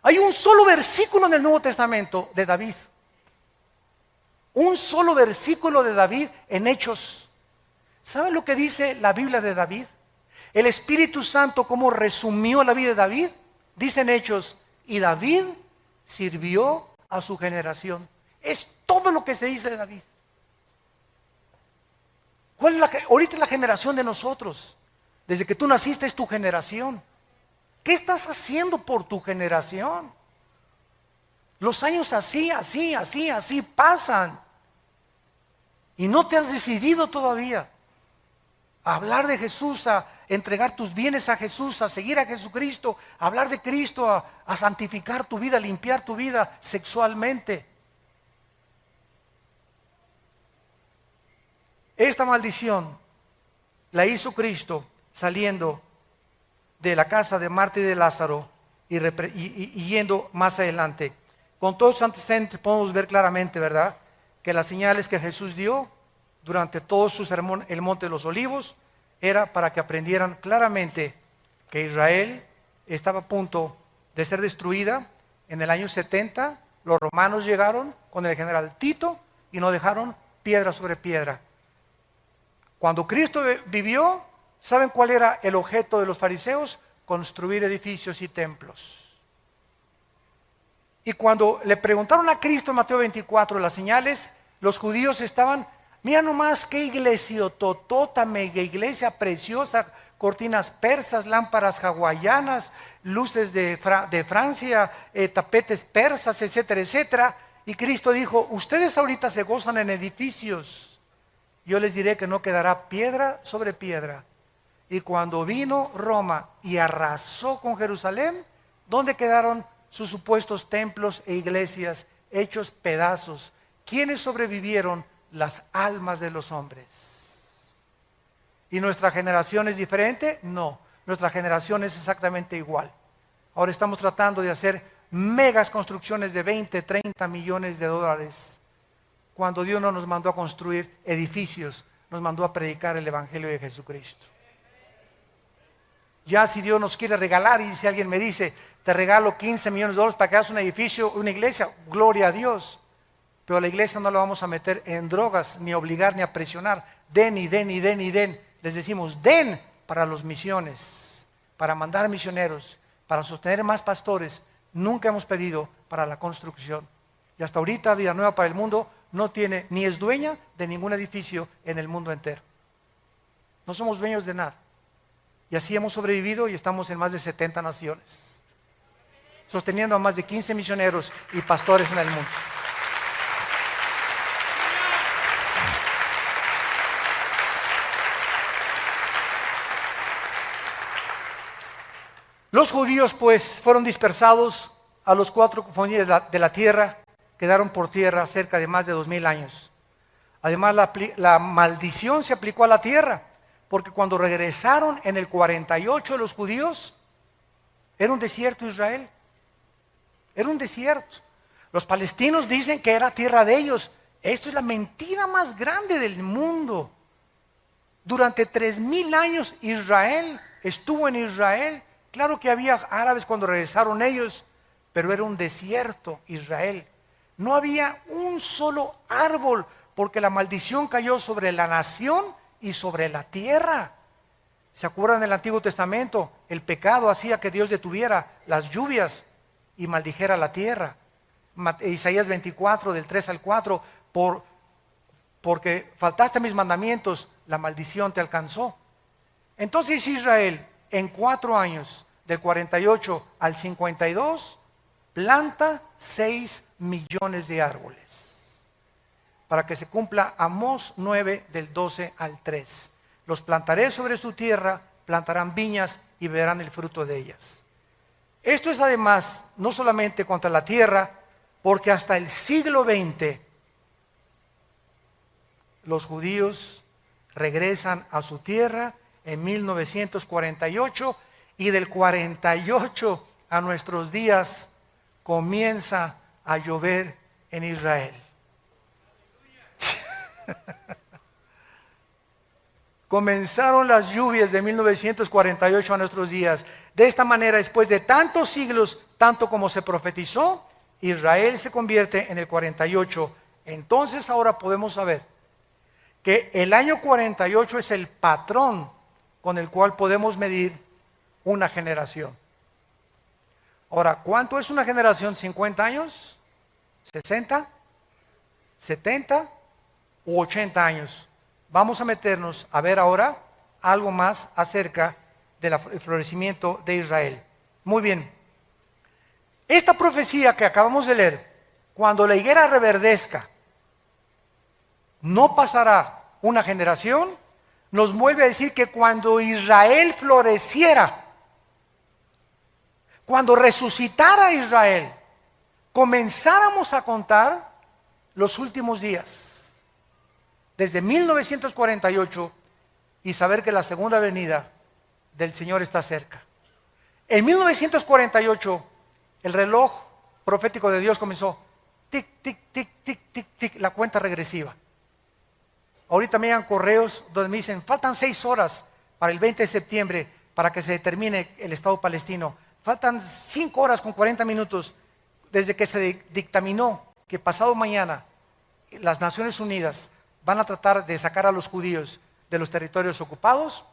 Hay un solo versículo en el Nuevo Testamento de David. Un solo versículo de David en Hechos. ¿Saben lo que dice la Biblia de David? El Espíritu Santo, ¿cómo resumió la vida de David? Dicen Hechos, y David sirvió a su generación. Es todo lo que se dice de David. ¿Cuál es ahorita es la generación de nosotros? Desde que tú naciste es tu generación. ¿Qué estás haciendo por tu generación? Los años así pasan. Y no te has decidido todavía a hablar de Jesús, a entregar tus bienes a Jesús, a seguir a Jesucristo, a hablar de Cristo, a santificar tu vida, a limpiar tu vida sexualmente. Esta maldición la hizo Cristo saliendo de la casa de Marta y de Lázaro y yendo más adelante. Con todos los antecedentes podemos ver claramente, ¿verdad?, que las señales que Jesús dio durante todo su sermón, el Monte de los Olivos, era para que aprendieran claramente que Israel estaba a punto de ser destruida. En el año 70, los romanos llegaron con el general Tito y no dejaron piedra sobre piedra. Cuando Cristo vivió, ¿saben cuál era el objeto de los fariseos? Construir edificios y templos. Y cuando le preguntaron a Cristo en Mateo 24 las señales, los judíos estaban, mira nomás qué iglesia totota, mega iglesia preciosa, cortinas persas, lámparas hawaianas, luces de Francia, tapetes persas, etcétera, etcétera. Y Cristo dijo, ustedes ahorita se gozan en edificios. Yo les diré que no quedará piedra sobre piedra. Y cuando vino Roma y arrasó con Jerusalén, ¿dónde quedaron sus supuestos templos e iglesias hechos pedazos? ¿Quiénes sobrevivieron? Las almas de los hombres. ¿Y nuestra generación es diferente? No, nuestra generación es exactamente igual. Ahora estamos tratando de hacer megas construcciones de 20, 30 millones de dólares. Cuando Dios no nos mandó a construir edificios, nos mandó a predicar el Evangelio de Jesucristo. Ya si Dios nos quiere regalar, y si alguien me dice, te regalo 15 millones de dólares para que hagas un edificio, una iglesia, gloria a Dios. Pero a la iglesia no la vamos a meter en drogas, ni a obligar, ni a presionar. Den y den y den y den. Les decimos, den para las misiones, para mandar misioneros, para sostener más pastores. Nunca hemos pedido para la construcción. Y hasta ahorita Vida Nueva para el Mundo no tiene, ni es dueña de ningún edificio en el mundo entero. No somos dueños de nada. Y así hemos sobrevivido y estamos en más de 70 naciones, sosteniendo a más de 15 misioneros y pastores en el mundo. Los judíos pues fueron dispersados a los 4 confines de la tierra, quedaron por tierra cerca de más de 2000 años. Además la maldición se aplicó a la tierra, porque cuando regresaron en el 48 los judíos, era un desierto Israel, era un desierto. Los palestinos dicen que era tierra de ellos. Esto es la mentira más grande del mundo. Durante 3000 años Israel estuvo en Israel. Claro que había árabes cuando regresaron ellos, pero era un desierto Israel. No había un solo árbol, porque la maldición cayó sobre la nación y sobre la tierra. ¿Se acuerdan del Antiguo Testamento? El pecado hacía que Dios detuviera las lluvias y maldijera la tierra. Isaías 24, del 3 al 4, porque faltaste a mis mandamientos, la maldición te alcanzó. Entonces Israel, en 4 años, del 48 al 52, planta 6 millones de árboles, para que se cumpla Amós 9, del 12 al 3. Los plantaré sobre su tierra, plantarán viñas y verán el fruto de ellas. Esto es además no solamente contra la tierra, porque hasta el siglo XX los judíos regresan a su tierra en 1948, y del 48 a nuestros días comienza a llover en Israel. Comenzaron las lluvias de 1948 a nuestros días. De esta manera, después de tantos siglos, tanto como se profetizó, Israel se convierte en el 48 Entonces ahora podemos saber que el año 48 es el patrón con el cual podemos medir una generación. Ahora, ¿cuánto es una generación? ¿50 años? ¿60? ¿70? ¿U 80 años? Vamos a meternos a ver ahora algo más acerca del florecimiento de Israel. Muy bien. Esta profecía que acabamos de leer, cuando la higuera reverdezca, no pasará una generación, nos vuelve a decir que cuando Israel floreciera, cuando resucitara Israel, comenzáramos a contar los últimos días, desde 1948, y saber que la segunda venida del Señor está cerca. En 1948, el reloj profético de Dios comenzó, tic, tic, tic, tic, tic, tic, la cuenta regresiva. Ahorita me llegan correos donde me dicen, faltan 6 horas para el 20 de septiembre para que se determine el Estado palestino. Faltan 5 horas con 40 minutos desde que se dictaminó que pasado mañana las Naciones Unidas van a tratar de sacar a los judíos de los territorios ocupados.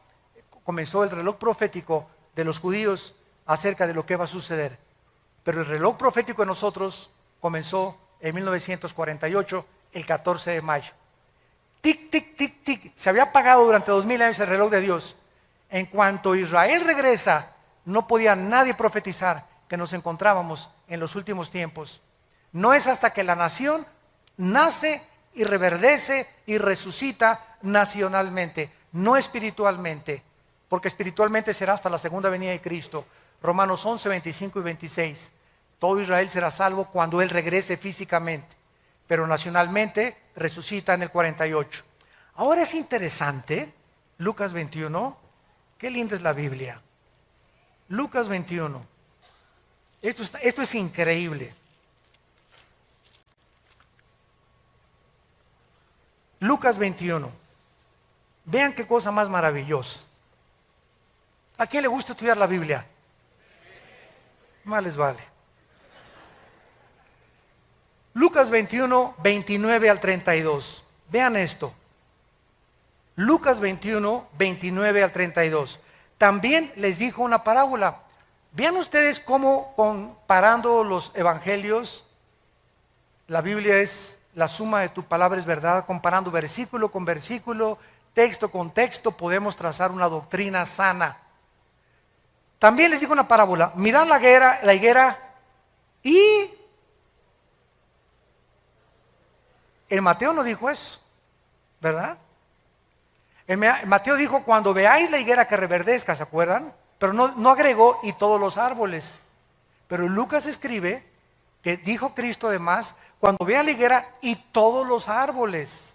Comenzó el reloj profético de los judíos acerca de lo que va a suceder. Pero el reloj profético de nosotros comenzó en 1948, el 14 de mayo. Tic, tic, tic, tic. Se había apagado durante 2000 años el reloj de Dios. En cuanto Israel regresa, no podía nadie profetizar que nos encontrábamos en los últimos tiempos. No es hasta que la nación nace y reverdece y resucita nacionalmente, no espiritualmente, porque espiritualmente será hasta la segunda venida de Cristo. Romanos 11, 25 y 26. Todo Israel será salvo cuando Él regrese físicamente, pero nacionalmente resucita en el 48. Ahora es interesante, Lucas 21, qué linda es la Biblia. Lucas 21, esto es increíble. Lucas 21, vean qué cosa más maravillosa. ¿A quién le gusta estudiar la Biblia? Más les vale. Lucas 21, 29 al 32. Vean esto. Lucas 21, 29 al 32. También les dijo una parábola. Vean ustedes cómo comparando los evangelios, la Biblia es la suma de tu palabra es verdad, comparando versículo con versículo, texto con texto, podemos trazar una doctrina sana. También les digo una parábola, mirad la higuera y en Mateo no dijo eso, ¿verdad? En Mateo dijo cuando veáis la higuera que reverdezca, ¿se acuerdan? Pero no agregó y todos los árboles. Pero Lucas escribe que dijo Cristo además, cuando vean la higuera y todos los árboles,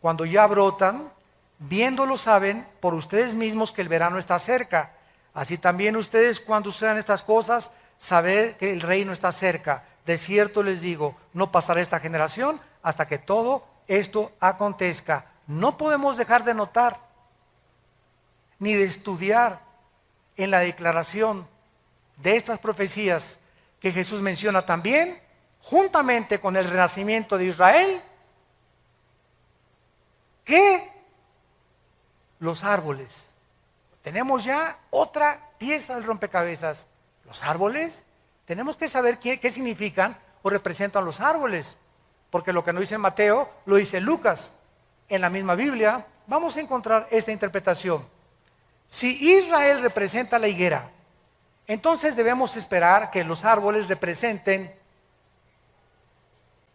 cuando ya brotan, viéndolo saben por ustedes mismos que el verano está cerca. Así también ustedes cuando sucedan estas cosas, sabed que el reino está cerca. De cierto les digo, no pasará esta generación hasta que todo esto acontezca. No podemos dejar de notar, ni de estudiar en la declaración de estas profecías que Jesús menciona también, juntamente con el renacimiento de Israel, que los árboles. Tenemos ya otra pieza del rompecabezas. Los árboles, tenemos que saber qué significan o representan los árboles, porque lo que no dice Mateo, lo dice Lucas. En la misma Biblia vamos a encontrar esta interpretación. Si Israel representa la higuera, entonces debemos esperar que los árboles representen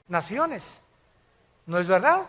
naciones. ¿No es verdad?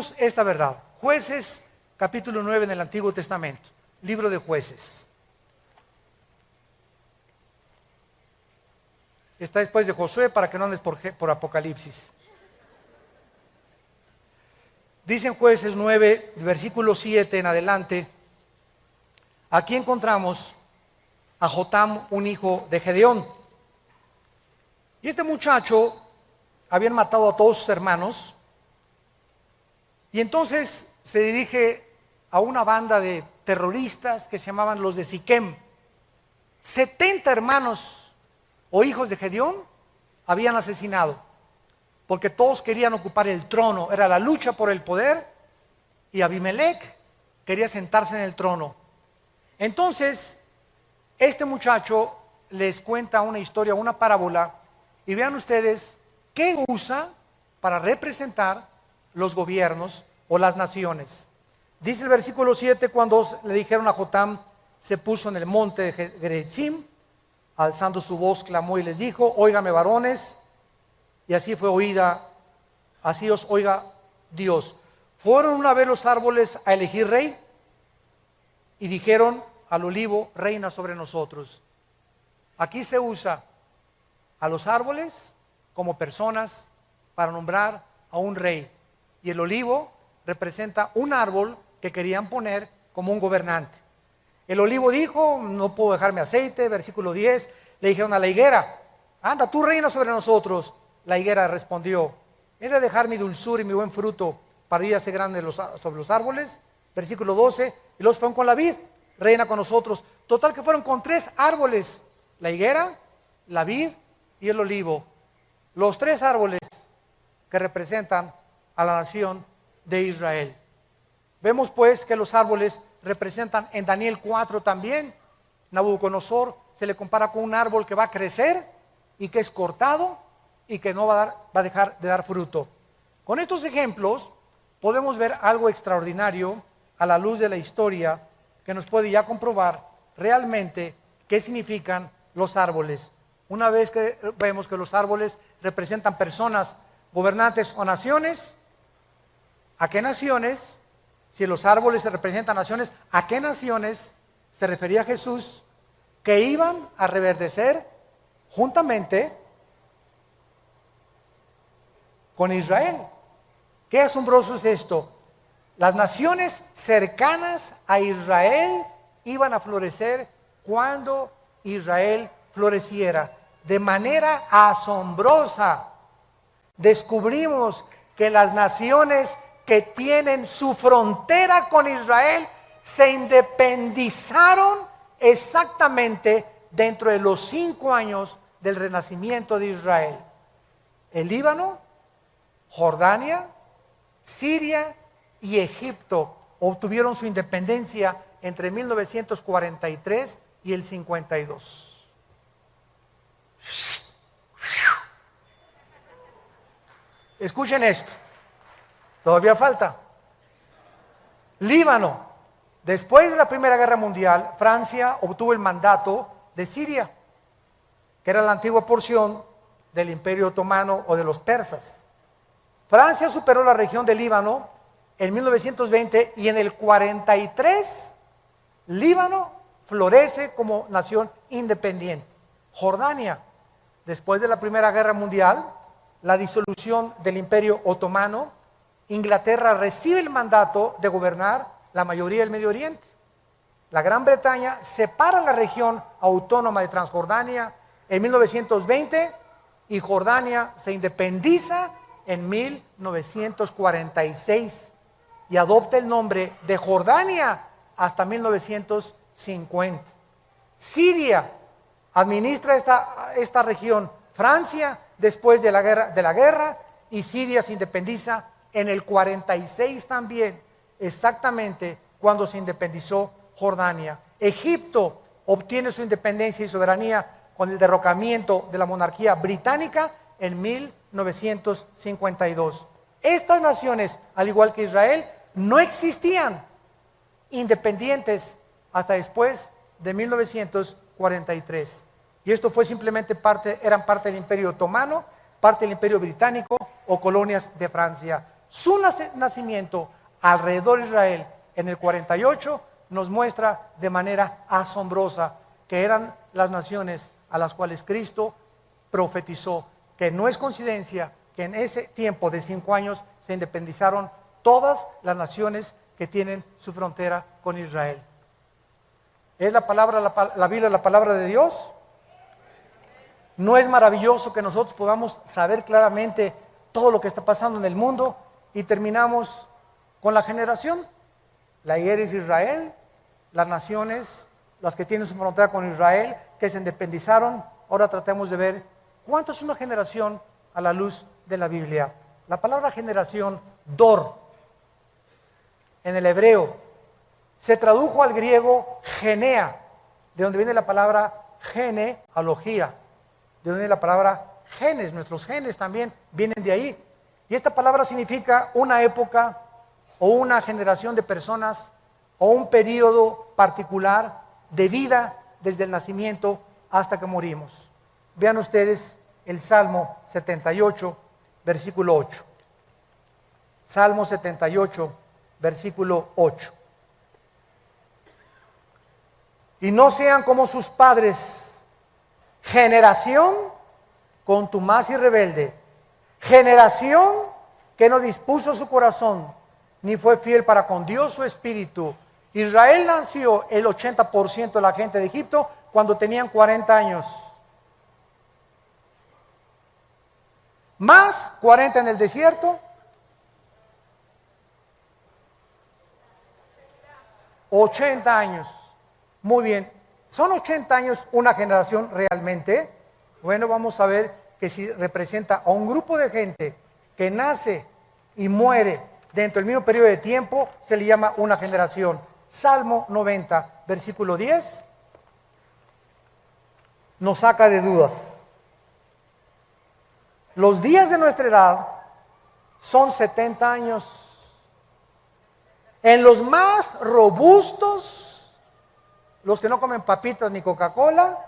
Busquemos esta verdad. Jueces, capítulo 9 en el Antiguo Testamento. Libro de Jueces. Está después de Josué para que no andes por Apocalipsis. Dice en Jueces 9, versículo 7 en adelante. Aquí encontramos a Jotam, un hijo de Gedeón. Y este muchacho habían matado a todos sus hermanos. Y entonces se dirige a una banda de terroristas que se llamaban los de Siquem. 70 hermanos o hijos de Gedeón habían asesinado, porque todos querían ocupar el trono. Era la lucha por el poder y Abimelech quería sentarse en el trono. Entonces, este muchacho les cuenta una historia, una parábola, y vean ustedes qué usa para representar los gobiernos o las naciones. Dice el versículo 7, cuando le dijeron a Jotam, se puso en el monte de Gerizim, alzando su voz, clamó y les dijo: óigame, varones, y así fue oída, así os oiga Dios. Fueron una vez los árboles a elegir rey, y dijeron al olivo: reina sobre nosotros. Aquí se usa a los árboles como personas para nombrar a un rey, y el olivo representa un árbol que querían poner como un gobernante. El olivo dijo: no puedo dejarme aceite. Versículo 10, le dijeron a la higuera: anda, tú reina sobre nosotros. La higuera respondió: he de dejar mi dulzura y mi buen fruto para ir a ser grande sobre los árboles. Versículo 12, y los fueron con la vid: reina con nosotros. Total que fueron con 3 árboles: la higuera, la vid y el olivo. Los 3 árboles que representan a la nación de Israel. Vemos pues que los árboles representan en Daniel 4 también. Nabucodonosor se le compara con un árbol que va a crecer y que es cortado y que no va a dejar de dar fruto. Con estos ejemplos podemos ver algo extraordinario a la luz de la historia que nos puede ya comprobar realmente qué significan los árboles. Una vez que vemos que los árboles representan personas, gobernantes o naciones, ¿a qué naciones? Si los árboles se representan naciones, ¿a qué naciones se refería Jesús que iban a reverdecer juntamente con Israel? Qué asombroso es esto. Las naciones cercanas a Israel iban a florecer cuando Israel floreciera. De manera asombrosa descubrimos que las naciones que tienen su frontera con Israel se independizaron exactamente dentro de los 5 años del renacimiento de Israel. El Líbano, Jordania, Siria y Egipto obtuvieron su independencia entre 1943 y el 52. Escuchen esto, todavía falta. Líbano, después de la Primera Guerra Mundial, Francia obtuvo el mandato de Siria, que era la antigua porción del Imperio Otomano o de los persas. Francia superó la región del Líbano en 1920 y en el 43 Líbano florece como nación independiente. Jordania, después de la Primera Guerra Mundial, la disolución del Imperio Otomano, Inglaterra recibe el mandato de gobernar la mayoría del Medio Oriente. La Gran Bretaña separa la región autónoma de Transjordania en 1920 y Jordania se independiza en 1946 y adopta el nombre de Jordania hasta 1950. Siria administra esta región Francia después de la guerra y Siria se independiza en el 46 también, exactamente cuando se independizó Jordania. Egipto obtiene su independencia y soberanía con el derrocamiento de la monarquía británica en 1952. Estas naciones, al igual que Israel, no existían independientes hasta después de 1943. Y esto fue simplemente eran parte del Imperio Otomano, parte del Imperio Británico o colonias de Francia. su nacimiento alrededor de Israel en el 48 nos muestra de manera asombrosa que eran las naciones a las cuales Cristo profetizó, que no es coincidencia que en ese tiempo de 5 años se independizaron todas las naciones que tienen su frontera con Israel. ¿Es la Biblia la palabra de Dios? ¿No es maravilloso que nosotros podamos saber claramente todo lo que está pasando en el mundo? Y terminamos con la generación. La ayer es Israel, las naciones, las que tienen su frontera con Israel, que se independizaron. Ahora tratemos de ver cuánto es una generación a la luz de la Biblia. La palabra generación, dor, en el hebreo, se tradujo al griego genea, de donde viene la palabra genealogía, de donde viene la palabra genes. Nuestros genes también vienen de ahí. Y esta palabra significa una época o una generación de personas o un periodo particular de vida desde el nacimiento hasta que morimos. Vean ustedes el Salmo 78, versículo 8. Salmo 78, versículo 8. Y no sean como sus padres, generación contumaz y rebelde, generación que no dispuso su corazón, ni fue fiel para con Dios su espíritu. Israel nació el 80% de la gente de Egipto cuando tenían 40 años. Más 40 en el desierto. 80 años. Muy bien. ¿Son 80 años una generación realmente? Bueno, vamos a ver que si representa a un grupo de gente que nace y muere dentro del mismo periodo de tiempo, se le llama una generación. Salmo 90, versículo 10, nos saca de dudas. Los días de nuestra edad son 70 años. En los más robustos, los que no comen papitas ni Coca-Cola,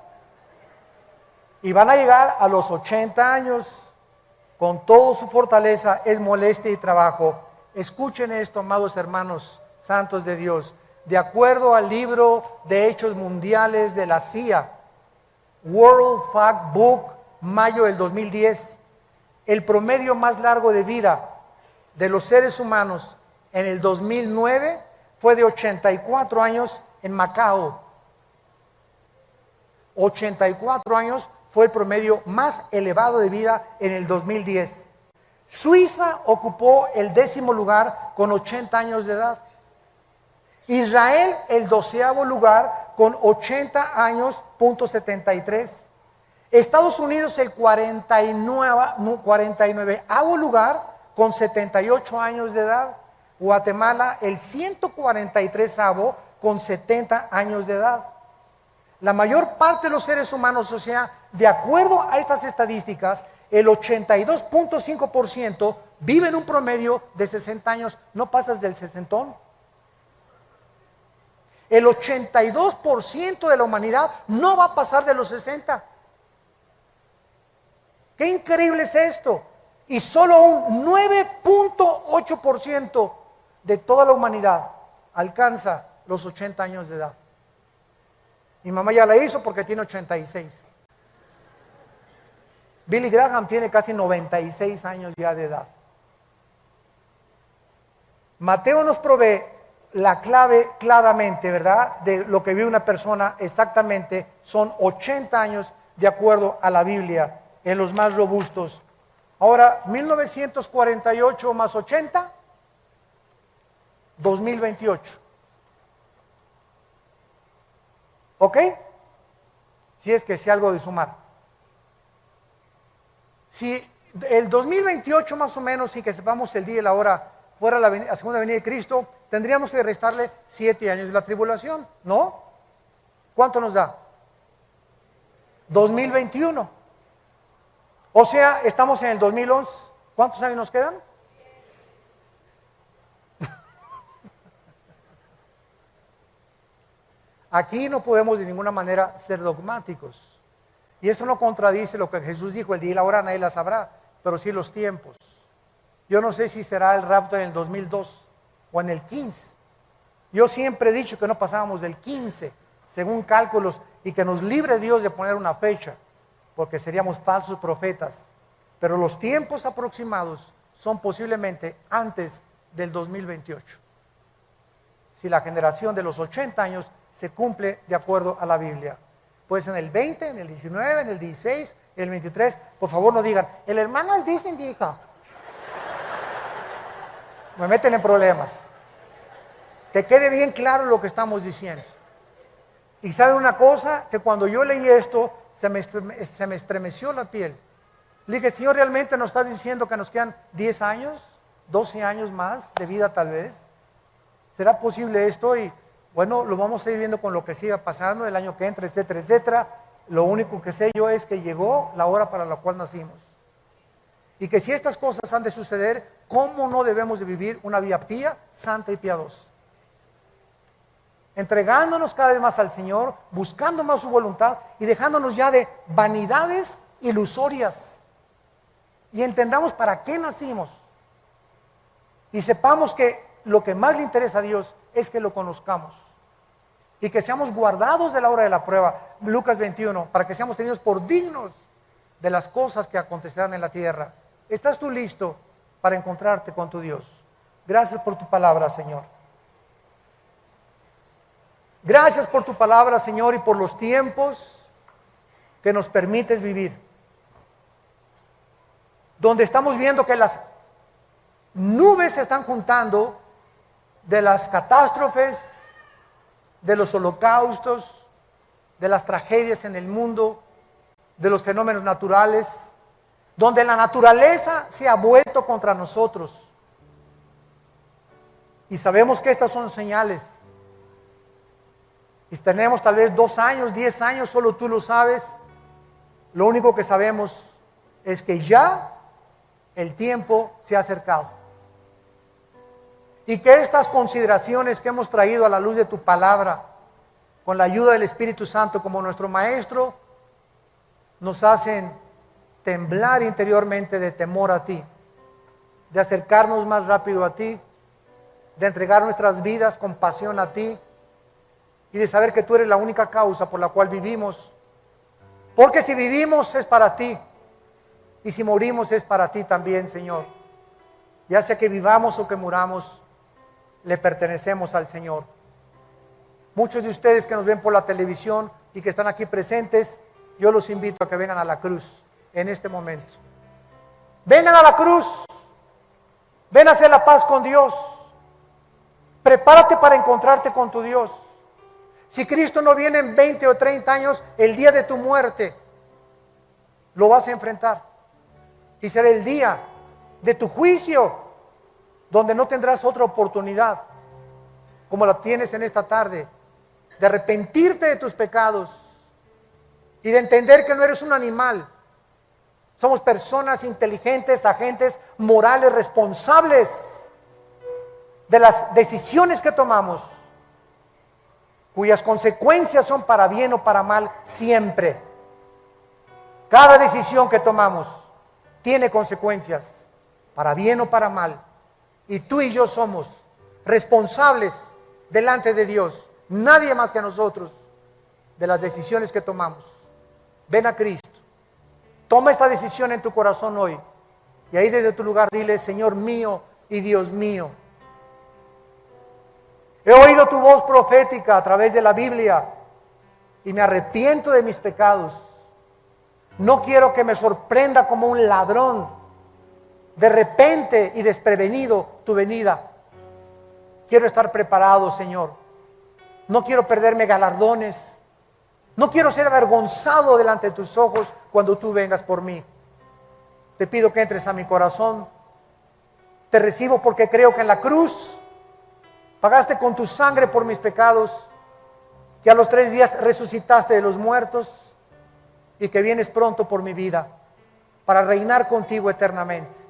y van a llegar a los 80 años con toda su fortaleza, es molestia y trabajo. Escuchen esto, amados hermanos santos de Dios. De acuerdo al libro de Hechos Mundiales de la CIA, World Fact Book, mayo del 2010, el promedio más largo de vida de los seres humanos en el 2009 fue de 84 años en Macao. 84 años fue el promedio más elevado de vida en el 2010. Suiza ocupó el 10º lugar con 80 años de edad. Israel el 12º lugar con 80 años, punto 73. Estados Unidos el 49º lugar con 78 años de edad. Guatemala el 143º con 70 años de edad. La mayor parte de los seres humanos, o sea, de acuerdo a estas estadísticas, el 82.5% vive en un promedio de 60 años. ¿No pasas del sesentón? El 82% de la humanidad no va a pasar de los 60. ¡Qué increíble es esto! Y solo un 9.8% de toda la humanidad alcanza los 80 años de edad. Mi mamá ya la hizo porque tiene 86. Billy Graham tiene casi 96 años ya de edad. Mateo nos provee la clave claramente, ¿verdad? De lo que vive una persona exactamente, son 80 años de acuerdo a la Biblia, en los más robustos. Ahora, 1948 más 80, 2028. ¿Ok? Si es que sé algo de sumar. Si el 2028 más o menos, sin que sepamos el día y la hora, fuera la segunda venida de Cristo, tendríamos que restarle 7 años de la tribulación, ¿no? ¿Cuánto nos da? 2021. O sea, estamos en el 2011. ¿Cuántos años nos quedan? Aquí no podemos de ninguna manera ser dogmáticos. Y eso no contradice lo que Jesús dijo: el día y la hora nadie la sabrá, pero sí los tiempos. Yo no sé si será el rapto en el 2002 o en el 15. Yo siempre he dicho que no pasábamos del 15, según cálculos, y que nos libre Dios de poner una fecha, porque seríamos falsos profetas. Pero los tiempos aproximados son posiblemente antes del 2028. Si la generación de los 80 años se cumple de acuerdo a la Biblia. Pues en el 20, en el 19, en el 16, en el 23, por favor no digan, el hermano Disney dijo. Me meten en problemas. Que quede bien claro lo que estamos diciendo. Y saben una cosa, que cuando yo leí esto, se me estremeció la piel. Le dije, Señor, ¿realmente nos estás diciendo que nos quedan 10 años, 12 años más de vida tal vez? ¿Será posible esto? Y bueno, lo vamos a ir viendo con lo que siga pasando el año que entra, etcétera, etcétera. Lo único que sé yo es que llegó la hora para la cual nacimos. Y que si estas cosas han de suceder, ¿cómo no debemos de vivir una vida pía, santa y piadosa? Entregándonos cada vez más al Señor, buscando más su voluntad y dejándonos ya de vanidades ilusorias. Y entendamos para qué nacimos. Y sepamos que lo que más le interesa a Dios es que lo conozcamos. Y que seamos guardados de la hora de la prueba. Lucas 21, para que seamos tenidos por dignos de las cosas que acontecerán en la tierra. ¿Estás tú listo para encontrarte con tu Dios? Gracias por tu palabra, Señor. Gracias por tu palabra, Señor, y por los tiempos que nos permites vivir. Donde estamos viendo que las nubes se están juntando de las catástrofes, de los holocaustos, de las tragedias en el mundo, de los fenómenos naturales, donde la naturaleza se ha vuelto contra nosotros. Y sabemos que estas son señales. Y tenemos tal vez 2 años, 10 años, solo tú lo sabes. Lo único que sabemos es que ya el tiempo se ha acercado. Y que estas consideraciones que hemos traído a la luz de tu palabra, con la ayuda del Espíritu Santo como nuestro Maestro, nos hacen temblar interiormente de temor a ti, de acercarnos más rápido a ti, de entregar nuestras vidas con pasión a ti y de saber que tú eres la única causa por la cual vivimos. Porque si vivimos es para ti y si morimos es para ti también, Señor. Ya sea que vivamos o que muramos, le pertenecemos al Señor. Muchos de ustedes que nos ven por la televisión y que están aquí presentes, yo los invito a que vengan a la cruz en este momento. Vengan a la cruz. Ven a hacer la paz con Dios. Prepárate para encontrarte con tu Dios. Si Cristo no viene en 20 o 30 años, el día de tu muerte, lo vas a enfrentar. Y será el día de tu juicio, donde no tendrás otra oportunidad, como la tienes en esta tarde, de arrepentirte de tus pecados y de entender que no eres un animal. Somos personas inteligentes, agentes morales, responsables de las decisiones que tomamos, cuyas consecuencias son para bien o para mal siempre. Cada decisión que tomamos tiene consecuencias, para bien o para mal. Y tú y yo somos responsables delante de Dios, nadie más que nosotros, de las decisiones que tomamos. Ven a Cristo, toma esta decisión en tu corazón hoy, y ahí desde tu lugar dile: Señor mío y Dios mío, he oído tu voz profética a través de la Biblia y me arrepiento de mis pecados. No quiero que me sorprenda como un ladrón de repente y desprevenido tu venida. Quiero estar preparado, Señor. No quiero perderme galardones. No quiero ser avergonzado delante de tus ojos cuando tú vengas por mí. Te pido que entres a mi corazón. Te recibo porque creo que en la cruz pagaste con tu sangre por mis pecados, que a los 3 días resucitaste de los muertos y que vienes pronto por mi vida para reinar contigo eternamente.